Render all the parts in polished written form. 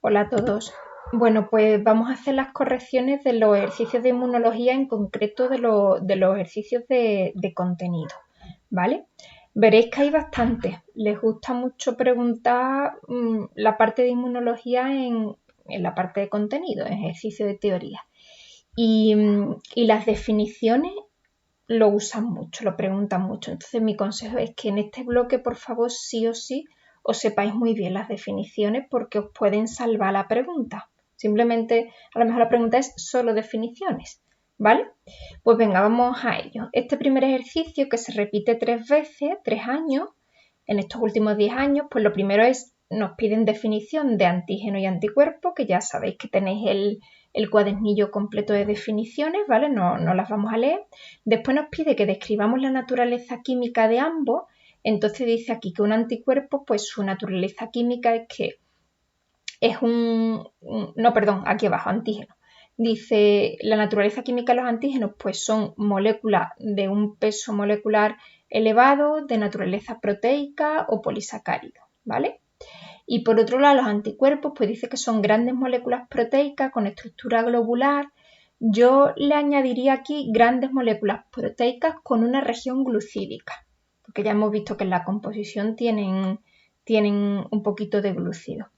Hola a todos. Bueno, pues vamos a hacer las correcciones de los ejercicios de inmunología, en concreto de los ejercicios de contenido, ¿vale? Veréis que hay bastantes. Les gusta mucho preguntar la parte de inmunología en la parte de contenido, en ejercicio de teoría. Y las definiciones lo usan mucho, lo preguntan mucho. Entonces mi consejo es que en este bloque, por favor, sí o sí, os sepáis muy bien las definiciones porque os pueden salvar la pregunta. Simplemente, a lo mejor la pregunta es solo definiciones, ¿vale? Pues venga, vamos a ello. Este primer ejercicio, que se repite 3 veces, 3 años, en estos últimos 10 años, pues lo primero es, nos piden definición de antígeno y anticuerpo, que ya sabéis que tenéis el cuadernillo completo de definiciones, ¿vale? No las vamos a leer. Después nos pide que describamos la naturaleza química de ambos. Entonces dice aquí que un anticuerpo, pues su naturaleza química es que es aquí abajo, antígeno. Dice, la naturaleza química de los antígenos, pues son moléculas de un peso molecular elevado, de naturaleza proteica o polisacárido, ¿vale? Y por otro lado, los anticuerpos, pues dice que son grandes moléculas proteicas con estructura globular. Yo le añadiría aquí grandes moléculas proteicas con una región glucídica, porque ya hemos visto que en la composición tienen un poquito de glúcido.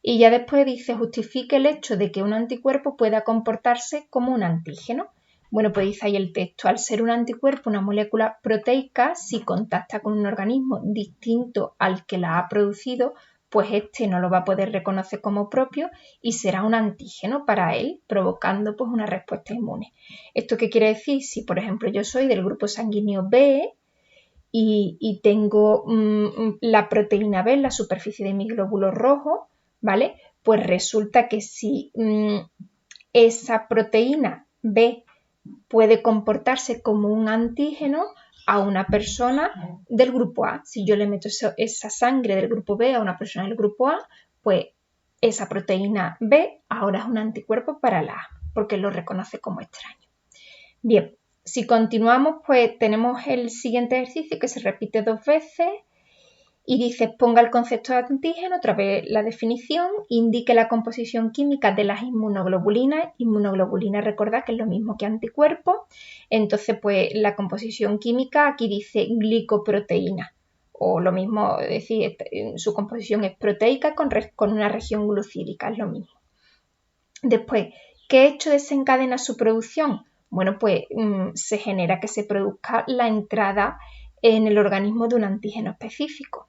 Y ya después dice, justifique el hecho de que un anticuerpo pueda comportarse como un antígeno. Bueno, pues dice ahí el texto, al ser un anticuerpo una molécula proteica, si contacta con un organismo distinto al que la ha producido, pues este no lo va a poder reconocer como propio y será un antígeno para él, provocando pues una respuesta inmune. ¿Esto qué quiere decir? Si, por ejemplo, yo soy del grupo sanguíneo B y tengo la proteína B en la superficie de mi glóbulo rojo, ¿vale? Pues resulta que si esa proteína B puede comportarse como un antígeno a una persona del grupo A. Si yo le meto esa sangre del grupo B a una persona del grupo A, pues esa proteína B ahora es un anticuerpo para la A, porque lo reconoce como extraño. Bien, si continuamos, pues tenemos el siguiente ejercicio que se repite 2 veces y dice, ponga el concepto de antígeno, otra vez la definición, indique la composición química de las inmunoglobulinas. Inmunoglobulinas, recordad que es lo mismo que anticuerpo. Entonces, pues la composición química aquí dice glicoproteína, o lo mismo, es decir, su composición es proteica con una región glucídica, es lo mismo. Después, ¿qué hecho desencadena su producción? Bueno, pues se genera que se produzca la entrada en el organismo de un antígeno específico.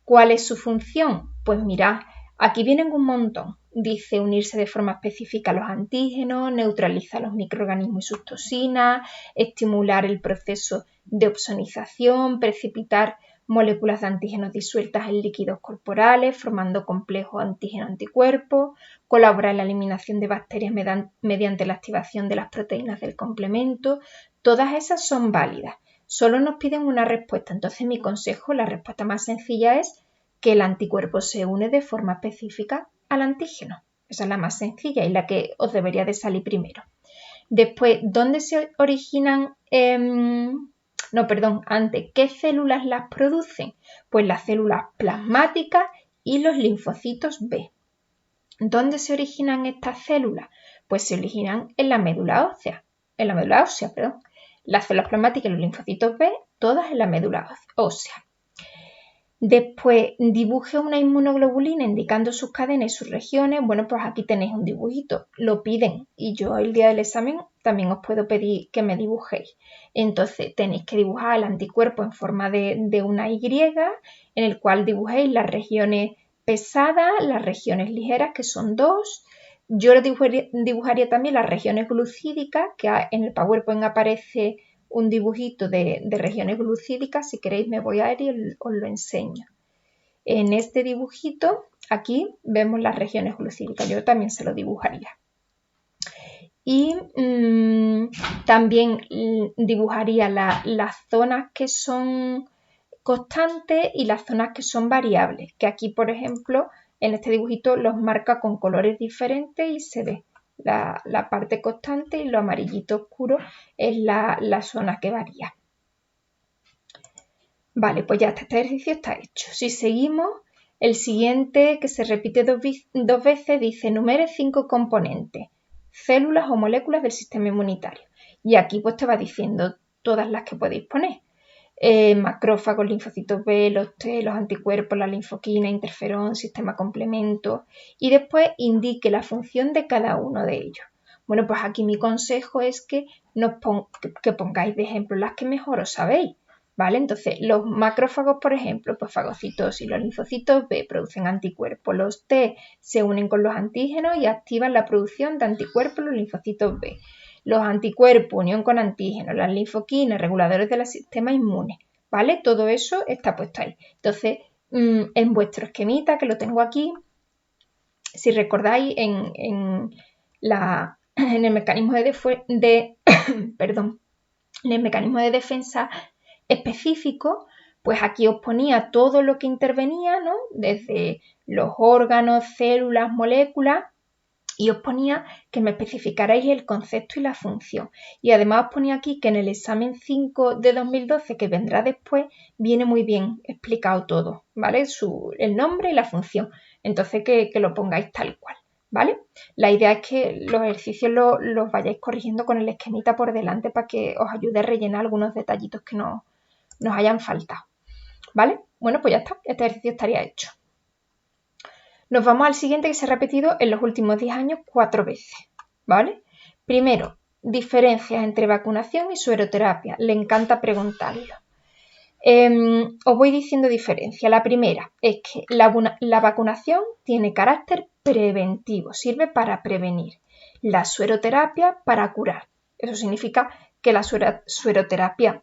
¿Cuál es su función? Pues mirad, aquí vienen un montón. Dice unirse de forma específica a los antígenos, neutralizar los microorganismos y sus toxinas, estimular el proceso de opsonización, precipitar moléculas de antígenos disueltas en líquidos corporales, formando complejos antígeno-anticuerpos, colaborar en la eliminación de bacterias mediante la activación de las proteínas del complemento. Todas esas son válidas. Solo nos piden una respuesta. Entonces mi consejo, la respuesta más sencilla es que el anticuerpo se une de forma específica al antígeno. Esa es la más sencilla y la que os debería de salir primero. Después, ¿dónde se originan? ¿Qué células las producen? Pues las células plasmáticas y los linfocitos B. ¿Dónde se originan estas células? Pues se originan en la médula ósea. Las células plasmáticas y los linfocitos B, todas en la médula ósea. Después, dibuje una inmunoglobulina indicando sus cadenas y sus regiones. Bueno, pues aquí tenéis un dibujito. Lo piden y yo el día del examen también os puedo pedir que me dibujéis. Entonces, tenéis que dibujar el anticuerpo en forma de una Y, en el cual dibujéis las regiones pesadas, las regiones ligeras, que son 2. Yo dibujaría también las regiones glucídicas, que en el PowerPoint aparece un dibujito de regiones glucídicas. Si queréis me voy a ir y os lo enseño. En este dibujito, aquí vemos las regiones glucídicas. Yo también se lo dibujaría. Y también dibujaría las zonas que son constantes y las zonas que son variables. Que aquí, por ejemplo, en este dibujito los marca con colores diferentes y se ve la parte constante y lo amarillito oscuro es la zona que varía. Vale, pues ya este ejercicio está hecho. Si seguimos, El siguiente, que se repite dos veces, dice enumere 5 componentes, células o moléculas del sistema inmunitario. Y aquí pues te va diciendo todas las que podéis poner. Macrófagos, linfocitos B, los T, los anticuerpos, la linfoquina, interferón, sistema complemento, y después indique la función de cada uno de ellos. Bueno, pues aquí mi consejo es que pongáis de ejemplo las que mejor os sabéis, ¿vale? Entonces, los macrófagos, por ejemplo, pues fagocitosis, los linfocitos B producen anticuerpos, los T se unen con los antígenos y activan la producción de anticuerpos en los linfocitos B. Los anticuerpos, unión con antígenos, las linfoquinas, reguladores del sistema inmune, ¿vale? Todo eso está puesto ahí. Entonces, en vuestro esquemita, que lo tengo aquí, si recordáis, en el mecanismo de defensa específico, pues aquí os ponía todo lo que intervenía, ¿no? Desde los órganos, células, moléculas, y os ponía que me especificarais el concepto y la función. Y además os ponía aquí que en el examen 5 de 2012, que vendrá después, viene muy bien explicado todo, ¿vale? El nombre y la función. Entonces que lo pongáis tal cual, ¿vale? La idea es que los ejercicios los vayáis corrigiendo con el esquemita por delante para que os ayude a rellenar algunos detallitos que nos hayan faltado, ¿vale? Bueno, pues ya está, este ejercicio estaría hecho. Nos vamos al siguiente, que se ha repetido en los últimos 10 años 4 veces, ¿vale? Primero, diferencias entre vacunación y sueroterapia. Le encanta preguntarlo. Os voy diciendo diferencias. La primera es que la vacunación tiene carácter preventivo, sirve para prevenir. La sueroterapia para curar. Eso significa que la sueroterapia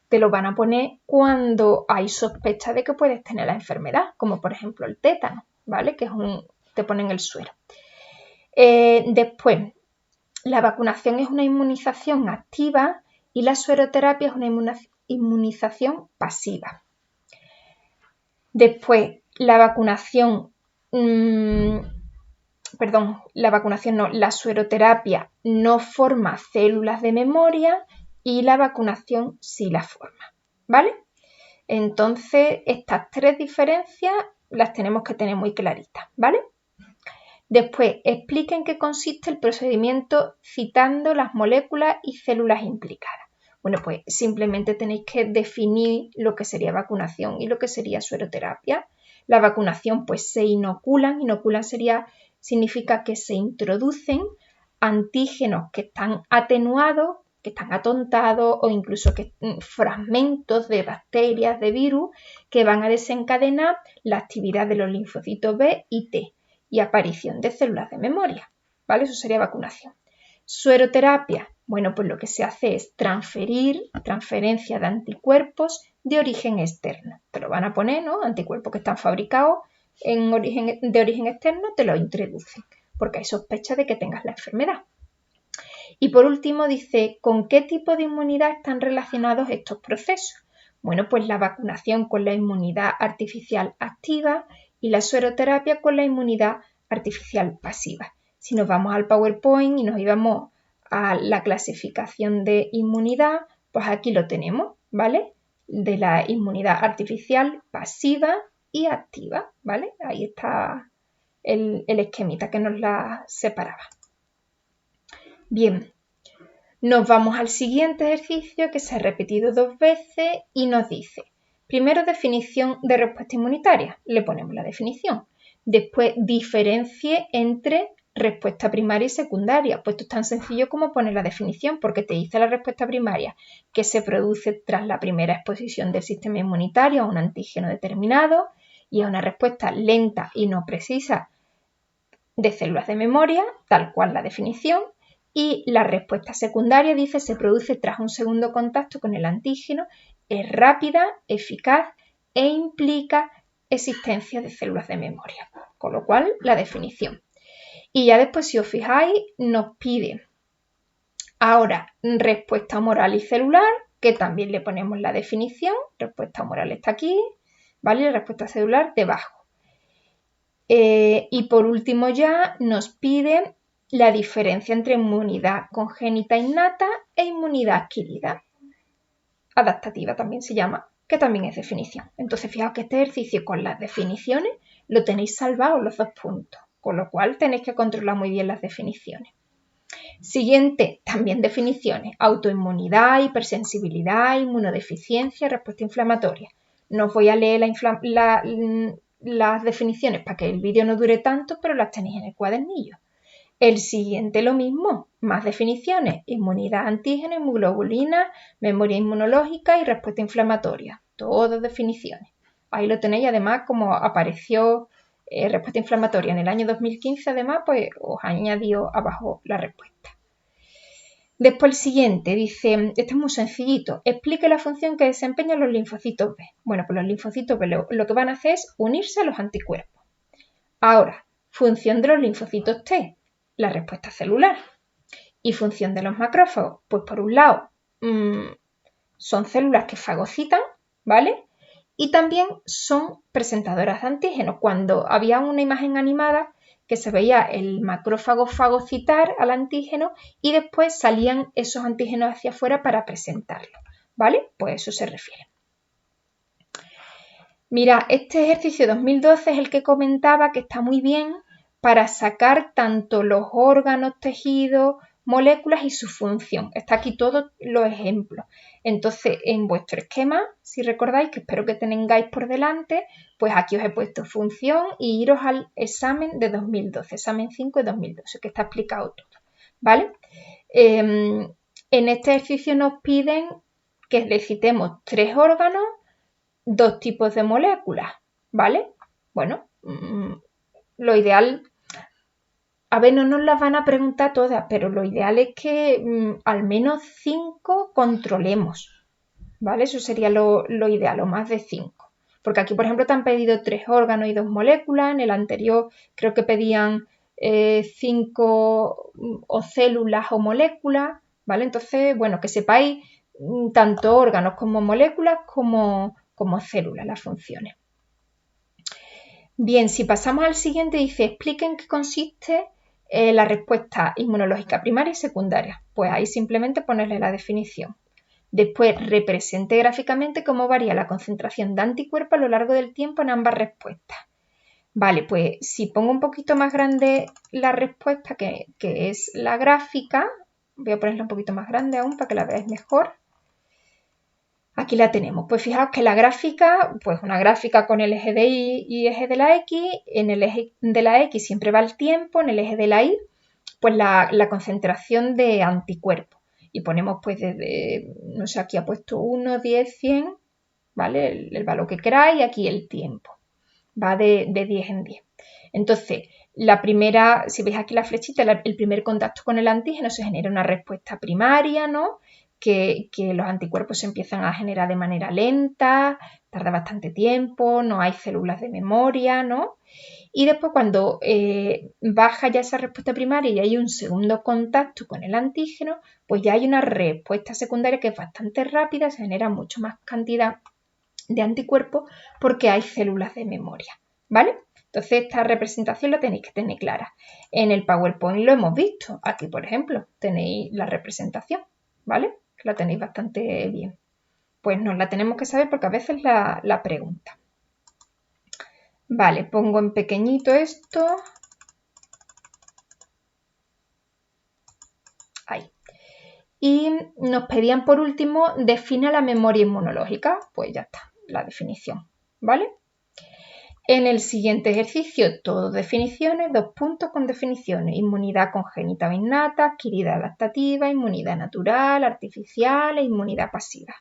te lo van a poner cuando hay sospecha de que puedes tener la enfermedad, como por ejemplo el tétano, ¿vale? Que te ponen el suero. Después, la vacunación es una inmunización activa y la sueroterapia es una inmunización pasiva. Después, la sueroterapia no forma células de memoria y la vacunación sí la forma, ¿vale? Entonces, estas 3 diferencias las tenemos que tener muy claritas, ¿vale? Después, explica en qué consiste el procedimiento citando las moléculas y células implicadas. Bueno, pues simplemente tenéis que definir lo que sería vacunación y lo que sería sueroterapia. La vacunación, pues se inoculan significa que se introducen antígenos que están atenuados, que están atontados o incluso fragmentos de bacterias, de virus, que van a desencadenar la actividad de los linfocitos B y T y aparición de células de memoria, ¿vale? Eso sería vacunación. Sueroterapia, bueno, pues lo que se hace es transferencia de anticuerpos de origen externo. Te lo van a poner, ¿no? Anticuerpos que están fabricados de origen externo, te lo introducen, porque hay sospecha de que tengas la enfermedad. Y por último dice, ¿con qué tipo de inmunidad están relacionados estos procesos? Bueno, pues la vacunación con la inmunidad artificial activa y la sueroterapia con la inmunidad artificial pasiva. Si nos vamos al PowerPoint y nos íbamos a la clasificación de inmunidad, pues aquí lo tenemos, ¿vale? De la inmunidad artificial pasiva y activa, ¿vale? Ahí está el esquemita que nos la separaba. Bien, nos vamos al siguiente ejercicio que se ha repetido 2 veces y nos dice, primero definición de respuesta inmunitaria, le ponemos la definición. Después diferencie entre respuesta primaria y secundaria, pues esto es tan sencillo como poner la definición, porque te dice la respuesta primaria que se produce tras la primera exposición del sistema inmunitario a un antígeno determinado y a una respuesta lenta y no precisa de células de memoria, tal cual la definición. Y la respuesta secundaria dice se produce tras un segundo contacto con el antígeno, es rápida, eficaz e implica existencia de células de memoria, con lo cual la definición. Y ya después, si os fijáis, nos pide ahora respuesta humoral y celular, que también le ponemos la definición, respuesta humoral está aquí, ¿vale? Y la respuesta celular debajo. Y por último ya nos pide la diferencia entre inmunidad congénita innata e inmunidad adquirida. Adaptativa también se llama, que también es definición. Entonces, fijaos que este ejercicio con las definiciones lo tenéis salvado los 2 puntos, con lo cual tenéis que controlar muy bien las definiciones. Siguiente, también definiciones: autoinmunidad, hipersensibilidad, inmunodeficiencia, respuesta inflamatoria. No os voy a leer las definiciones para que el vídeo no dure tanto, pero las tenéis en el cuadernillo. El siguiente lo mismo, más definiciones: inmunidad, antígeno, inmunoglobulina, memoria inmunológica y respuesta inflamatoria. Todas definiciones. Ahí lo tenéis, además, como apareció respuesta inflamatoria en el año 2015, además, pues os añadió abajo la respuesta. Después el siguiente dice, este es muy sencillito: explique la función que desempeñan los linfocitos B. Bueno, pues los linfocitos B lo que van a hacer es unirse a los anticuerpos. Ahora, función de los linfocitos T, la respuesta celular. Y función de los macrófagos, pues por un lado son células que fagocitan, ¿vale? Y también son presentadoras de antígenos. Cuando había una imagen animada que se veía el macrófago fagocitar al antígeno y después salían esos antígenos hacia afuera para presentarlo, ¿vale? Pues eso se refiere. Mira, este ejercicio 2012 es el que comentaba, que está muy bien para sacar tanto los órganos, tejidos, moléculas y su función. Está aquí todos los ejemplos. Entonces, en vuestro esquema, si recordáis, que espero que tengáis por delante, pues aquí os he puesto función y iros al examen de 2012, examen 5 de 2012, que está explicado todo, ¿vale? En este ejercicio nos piden que le citemos 3 órganos, 2 tipos de moléculas, ¿vale? Bueno, lo ideal, a ver, no nos las van a preguntar todas, pero lo ideal es que al menos 5 controlemos, ¿vale? Eso sería lo ideal, o más de 5. Porque aquí, por ejemplo, te han pedido 3 órganos y 2 moléculas. En el anterior creo que pedían 5 o células o moléculas, ¿vale? Entonces, bueno, que sepáis tanto órganos como moléculas como células, las funciones. Bien, si pasamos al siguiente, dice, expliquen qué consiste la respuesta inmunológica primaria y secundaria. Pues ahí simplemente ponerle la definición. Después, represente gráficamente cómo varía la concentración de anticuerpos a lo largo del tiempo en ambas respuestas. Vale, pues si pongo un poquito más grande la respuesta, que es la gráfica, voy a ponerla un poquito más grande aún para que la veáis mejor. Aquí la tenemos. Pues fijaos que la gráfica, pues una gráfica con el eje de Y y eje de la X. En el eje de la X siempre va el tiempo, en el eje de la Y, pues la concentración de anticuerpos. Y ponemos pues desde, no sé, aquí ha puesto 1, 10, 100, ¿vale? El valor que queráis, y aquí el tiempo. Va de 10 en 10. Entonces, la primera, si veis aquí la flechita, el primer contacto con el antígeno, se genera una respuesta primaria, ¿no? Que los anticuerpos se empiezan a generar de manera lenta, tarda bastante tiempo, no hay células de memoria, ¿no? Y después, cuando baja ya esa respuesta primaria y hay un segundo contacto con el antígeno, pues ya hay una respuesta secundaria que es bastante rápida, se genera mucho más cantidad de anticuerpos porque hay células de memoria, ¿vale? Entonces, esta representación la tenéis que tener clara. En el PowerPoint lo hemos visto. Aquí, por ejemplo, tenéis la representación, ¿vale? Que la tenéis bastante bien. Pues nos la tenemos que saber porque a veces la pregunta. Vale, pongo en pequeñito esto. Ahí. Y nos pedían por último, defina la memoria inmunológica. Pues ya está, la definición, ¿vale? En el siguiente ejercicio, todo definiciones, 2 puntos con definiciones: inmunidad congénita o innata, adquirida adaptativa, inmunidad natural, artificial e inmunidad pasiva.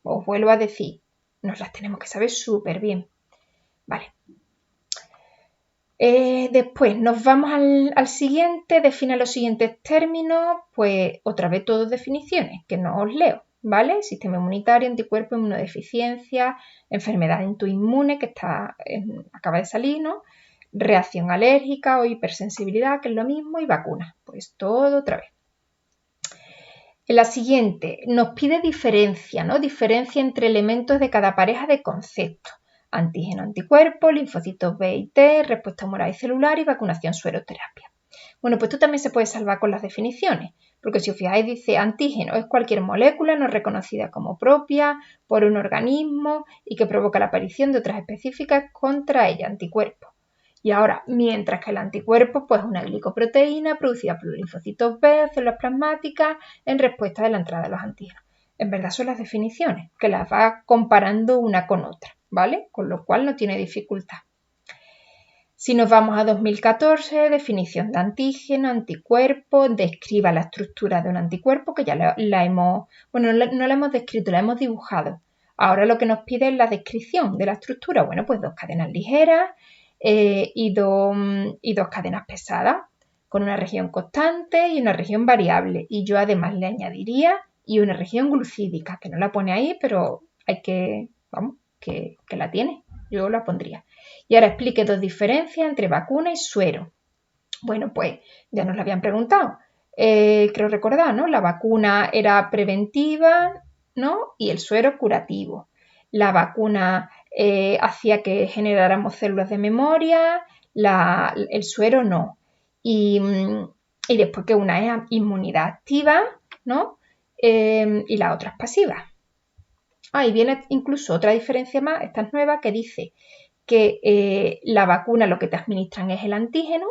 Os vuelvo a decir, nos las tenemos que saber súper bien. Vale. Después nos vamos al siguiente, define los siguientes términos, pues otra vez todas definiciones, que no os leo, ¿vale? Sistema inmunitario, anticuerpo, inmunodeficiencia, enfermedad autoinmune, que acaba de salir, ¿no? Reacción alérgica o hipersensibilidad, que es lo mismo, y vacuna, pues todo otra vez. En la siguiente nos pide diferencia, ¿no? Diferencia entre elementos de cada pareja de conceptos: antígeno, anticuerpo, linfocitos B y T, respuesta humoral y celular y vacunación sueroterapia. Bueno, pues esto también se puede salvar con las definiciones, porque si os fijáis dice antígeno es cualquier molécula no reconocida como propia por un organismo y que provoca la aparición de otras específicas contra ella, anticuerpos. Y ahora, mientras que el anticuerpo pues, es una glicoproteína producida por los linfocitos B, células plasmáticas, en respuesta de la entrada de los antígenos. En verdad son las definiciones, que las va comparando una con otra, ¿vale? Con lo cual no tiene dificultad. Si nos vamos a 2014, definición de antígeno, anticuerpo, describa la estructura de un anticuerpo, que ya la hemos, bueno, no la hemos descrito, la hemos dibujado. Ahora lo que nos pide es la descripción de la estructura. Bueno, pues 2 cadenas ligeras y dos cadenas pesadas, con una región constante y una región variable. Y yo además le añadiría y una región glucídica, que no la pone ahí, pero hay que, vamos, que la tiene. Yo la pondría. Y ahora explique 2 diferencias entre vacuna y suero. Bueno, pues ya nos lo habían preguntado. Creo recordar, ¿no? La vacuna era preventiva, ¿no? Y el suero curativo. La vacuna hacía que generáramos células de memoria, el suero no. Y después que una es inmunidad activa, ¿no? Y la otra es pasiva. Y viene incluso otra diferencia más, esta es nueva, que dice que la vacuna lo que te administran es el antígeno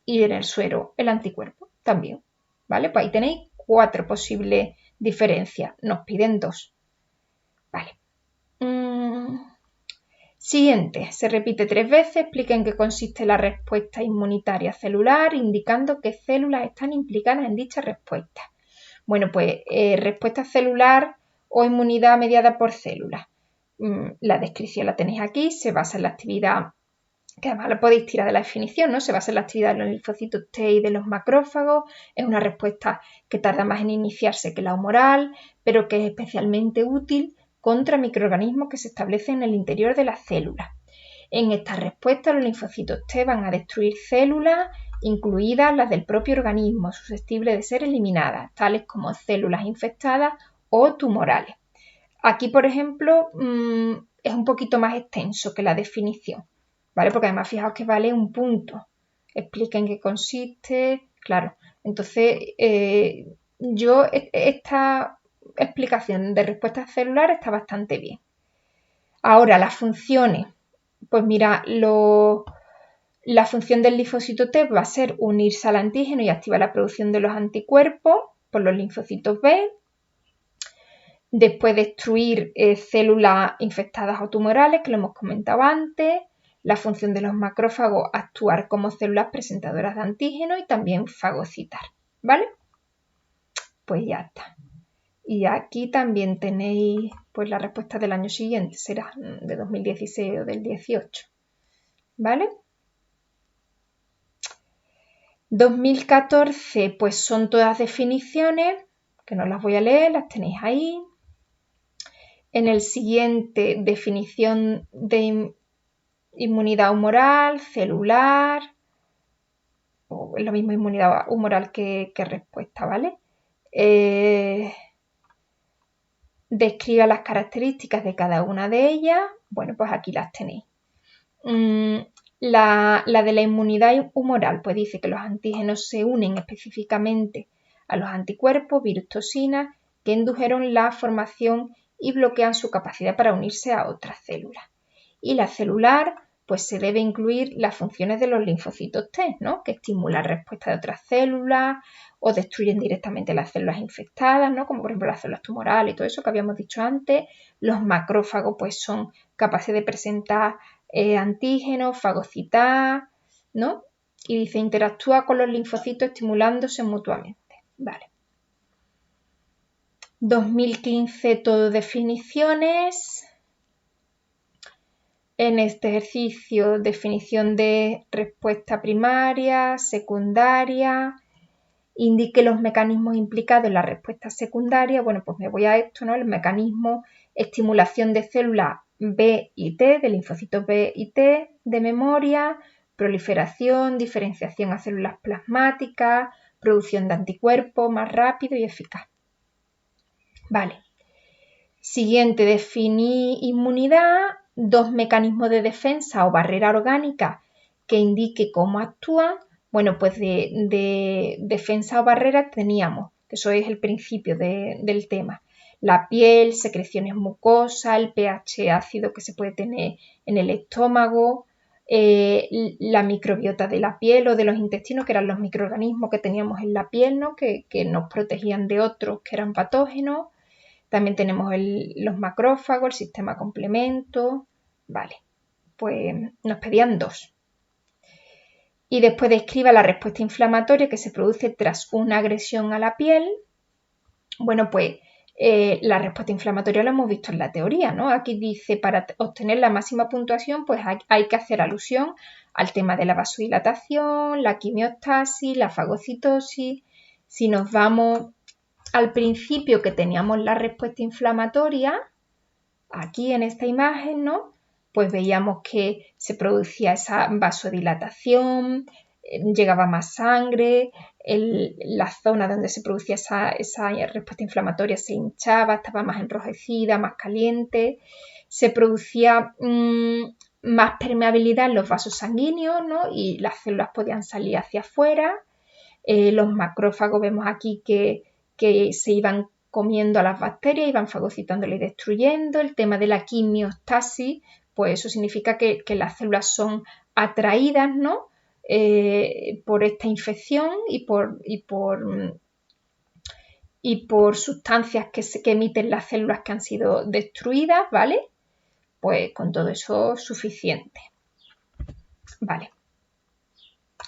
y en el suero el anticuerpo también, ¿vale? Pues ahí tenéis 4 posibles diferencias, nos piden 2, ¿vale? Siguiente, se repite 3 veces, explica en qué consiste la respuesta inmunitaria celular, indicando qué células están implicadas en dicha respuesta. Bueno, pues respuesta celular o inmunidad mediada por células. La descripción la tenéis aquí, se basa en la actividad, que además la podéis tirar de la definición, ¿no? Se basa en la actividad de los linfocitos T y de los macrófagos, es una respuesta que tarda más en iniciarse que la humoral, pero que es especialmente útil contra microorganismos que se establecen en el interior de las células. En esta respuesta los linfocitos T van a destruir células, incluidas las del propio organismo, susceptibles de ser eliminadas, tales como células infectadas o tumorales. Aquí, por ejemplo, es un poquito más extenso que la definición, ¿vale? Porque además fijaos que vale un punto. Explica en qué consiste, claro. Entonces, esta explicación de respuesta celular está bastante bien. Ahora, las funciones. Pues mira, la función del linfocito T va a ser unirse al antígeno y activar la producción de los anticuerpos por los linfocitos B. Después destruir células infectadas o tumorales, que lo hemos comentado antes. La función de los macrófagos, actuar como células presentadoras de antígeno y también fagocitar, ¿vale? Pues ya está. Y aquí también tenéis pues la respuesta del año siguiente, será de 2016 o del 18, ¿vale? 2014 pues son todas definiciones, que no las voy a leer, las tenéis ahí. En el siguiente, definición de inmunidad humoral, celular, o es lo mismo inmunidad humoral que respuesta, ¿vale? Describa las características de cada una de ellas. Bueno, pues aquí las tenéis. La de la inmunidad humoral, pues dice que los antígenos se unen específicamente a los anticuerpos, virus, toxinas, que indujeron la formación y bloquean su capacidad para unirse a otras células. Y la celular, pues se debe incluir las funciones de los linfocitos T, ¿no? Que estimulan respuesta de otras células o destruyen directamente las células infectadas, ¿no? Como por ejemplo las células tumorales y todo eso que habíamos dicho antes. Los macrófagos, pues son capaces de presentar antígenos, fagocitar, ¿no? Y dice, interactúa con los linfocitos estimulándose mutuamente. Vale. 2015, todo definiciones. En este ejercicio, definición de respuesta primaria, secundaria. Indique los mecanismos implicados en la respuesta secundaria. Bueno, pues me voy a esto, ¿no? El mecanismo, estimulación de células B y T, de linfocitos B y T, de memoria, proliferación, diferenciación a células plasmáticas, producción de anticuerpos más rápido y eficaz. Vale. Siguiente, definir inmunidad, 2 mecanismos de defensa o barrera orgánica que indique cómo actúan, Bueno, pues de defensa o barrera teníamos, que eso es el principio del tema, la piel, secreciones mucosas, el pH ácido que se puede tener en el estómago, la microbiota de la piel o de los intestinos, que eran los microorganismos que teníamos en la piel, ¿no? que nos protegían de otros que eran patógenos. También tenemos los macrófagos, el sistema complemento. Vale, pues nos pedían 2. Y después describa la respuesta inflamatoria que se produce tras una agresión a la piel. Bueno, pues la respuesta inflamatoria lo hemos visto en la teoría, ¿no? Aquí dice, para obtener la máxima puntuación, pues hay que hacer alusión al tema de la vasodilatación, la quimiostasis, la fagocitosis. Si nos vamos al principio que teníamos la respuesta inflamatoria, aquí en esta imagen, ¿no? Pues veíamos que se producía esa vasodilatación, llegaba más sangre, la zona donde se producía esa respuesta inflamatoria se hinchaba, estaba más enrojecida, más caliente, se producía más permeabilidad en los vasos sanguíneos, ¿no? Y las células podían salir hacia afuera. Los macrófagos vemos aquí que se iban comiendo a las bacterias, iban fagocitándolas y destruyendo. El tema de la quimiostasis, pues eso significa que las células son atraídas, ¿no? Por esta infección y por sustancias que emiten las células que han sido destruidas, ¿vale? Pues con todo eso suficiente. Vale.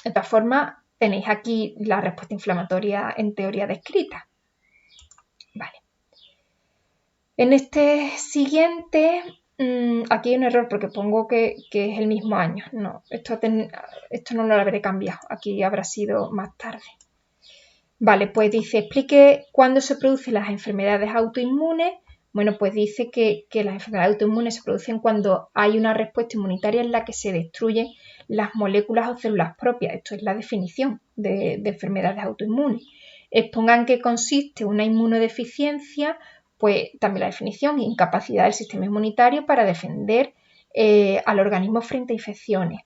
De todas formas, tenéis aquí la respuesta inflamatoria en teoría descrita. Vale. En este siguiente, aquí hay un error porque pongo que es el mismo año. No, esto no lo habré cambiado. Aquí habrá sido más tarde. Vale, pues dice, explique cuándo se producen las enfermedades autoinmunes. Bueno, pues dice que las enfermedades autoinmunes se producen cuando hay una respuesta inmunitaria en la que se destruyen las moléculas o células propias. Esto es la definición de enfermedades autoinmunes. Expongan qué consiste una inmunodeficiencia, pues también la definición, incapacidad del sistema inmunitario para defender al organismo frente a infecciones.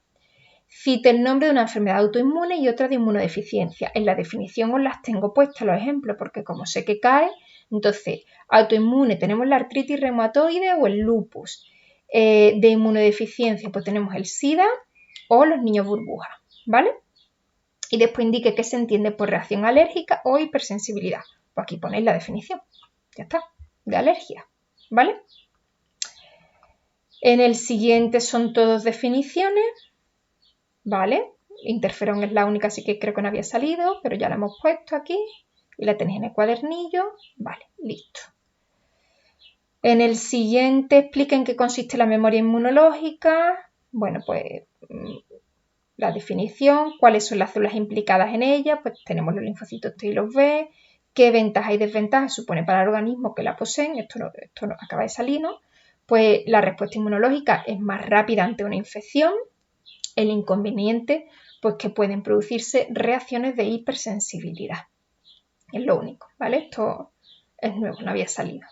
Cite el nombre de una enfermedad autoinmune y otra de inmunodeficiencia. En la definición os las tengo puestas los ejemplos porque como sé que cae, entonces autoinmune tenemos la artritis reumatoide o el lupus. De inmunodeficiencia pues tenemos el SIDA o los niños burbuja, ¿vale? Y después indique qué se entiende por reacción alérgica o hipersensibilidad. Pues aquí ponéis la definición, ya está, de alergia, ¿vale? En el siguiente son todos definiciones. ¿Vale? Interferón es la única, así que creo que no había salido, pero ya la hemos puesto aquí y la tenéis en el cuadernillo. Vale, listo. En el siguiente expliquen qué consiste la memoria inmunológica. Bueno, pues la definición, cuáles son las células implicadas en ella, pues tenemos los linfocitos T y los B, qué ventajas y desventajas supone para el organismo que la poseen, esto no acaba de salir, ¿no? Pues la respuesta inmunológica es más rápida ante una infección. El inconveniente, pues que pueden producirse reacciones de hipersensibilidad. Es lo único, ¿vale? Esto es nuevo, no había salido.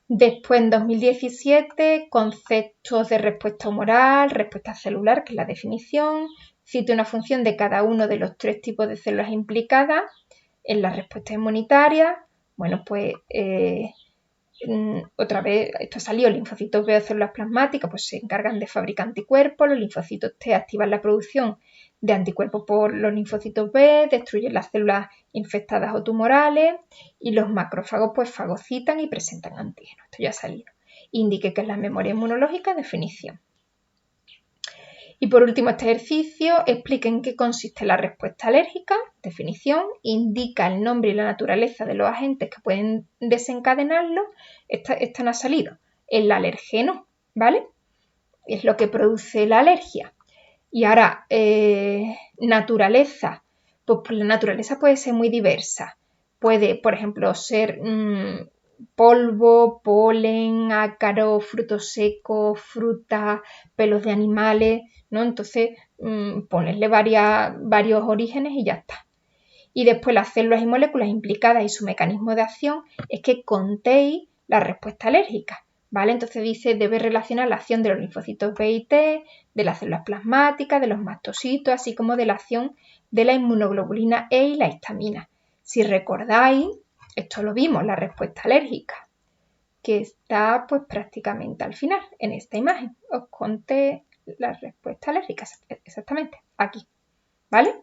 Después, en 2017, conceptos de respuesta humoral, respuesta celular, que es la definición. Cite una función de cada uno de los 3 tipos de células implicadas en la respuesta inmunitaria. Bueno, pues otra vez, esto salió, linfocitos B o células plasmáticas, pues se encargan de fabricar anticuerpos, los linfocitos T activan la producción de anticuerpos por los linfocitos B, destruyen las células infectadas o tumorales y los macrófagos pues fagocitan y presentan antígenos. Esto ya ha salido. Indique que es la memoria inmunológica, definición. Y por último, este ejercicio, explica en qué consiste la respuesta alérgica, definición, indica el nombre y la naturaleza de los agentes que pueden desencadenarlo, esta no ha salido, el alergeno, ¿vale? Es lo que produce la alergia. Y ahora, naturaleza, pues la naturaleza puede ser muy diversa. Puede, por ejemplo, ser polvo, polen, ácaro, frutos secos, fruta, pelos de animales, ¿no? Entonces, ponerle varios orígenes y ya está. Y después las células y moléculas implicadas y su mecanismo de acción es que contéis la respuesta alérgica. ¿vale? Entonces dice, debe relacionar la acción de los linfocitos B y T, de las células plasmáticas, de los mastocitos, así como de la acción de la inmunoglobulina E y la histamina. Si recordáis, esto lo vimos, la respuesta alérgica, que está pues prácticamente al final, en esta imagen. Os conté la respuesta alérgica, exactamente, aquí, ¿vale?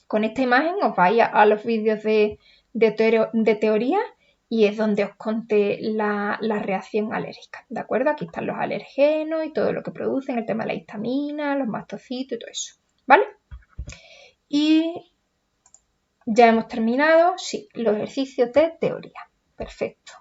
Con esta imagen os vais a los vídeos de teoría y es donde os conté la reacción alérgica, ¿de acuerdo? Aquí están los alergenos y todo lo que producen, el tema de la histamina, los mastocitos y todo eso, ¿vale? Y ya hemos terminado, sí, los ejercicios de teoría. Perfecto.